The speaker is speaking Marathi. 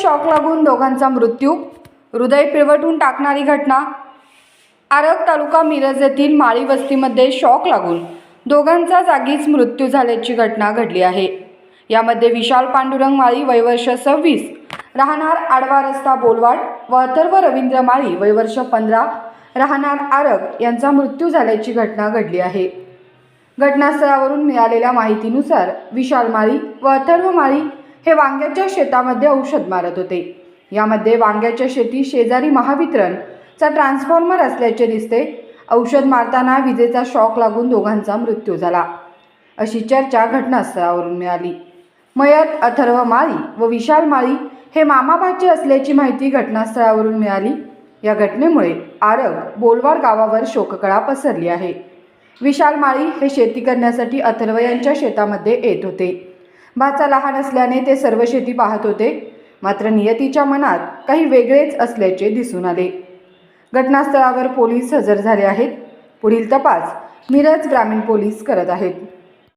शॉक लागून दोघांचा मृत्यू, हृदय पिळवटून टाकणारी घटना। आरग तालुका मिरज येथील माळी वस्तीमध्ये शॉक लागून दोघांचा जागीच मृत्यू झाल्याची घटना घडली आहे। यामध्ये विशाल पांडुरंग माळी वय वर्ष 26 राहणार आडवा रस्ता बोलवाड व अथर्व रवींद्र माळी वय वर्ष 15 राहणार आरग यांचा मृत्यू झाल्याची घटना घडली आहे। घटनास्थळावरून मिळालेल्या माहितीनुसार विशाल माळी व अथर्व माळी हे वांग्याच्या शेतामध्ये औषध मारत होते। यामध्ये वांग्याच्या शेती शेजारी महावितरणचा ट्रान्सफॉर्मर असल्याचे दिसते। औषध मारताना विजेचा शॉक लागून दोघांचा मृत्यू झाला, अशी चर्चा घटनास्थळावरून मिळाली। मयत अथर्व माळी व विशाल माळी हे मामाभाचे असल्याची माहिती घटनास्थळावरून मिळाली। या घटनेमुळे आरग बोलवाड गावावर शोककळा पसरली आहे। विशाल माळी हे शेती करण्यासाठी अथर्व यांच्या शेतामध्ये येत होते। भाचा लहान असल्याने ते सर्व शेती पाहत होते, मात्र नियतीच्या मनात काही वेगळेच असल्याचे दिसून आले। घटनास्थळावर पोलीस हजर झाले आहेत। पुढील तपास मिरज ग्रामीण पोलीस करत आहेत।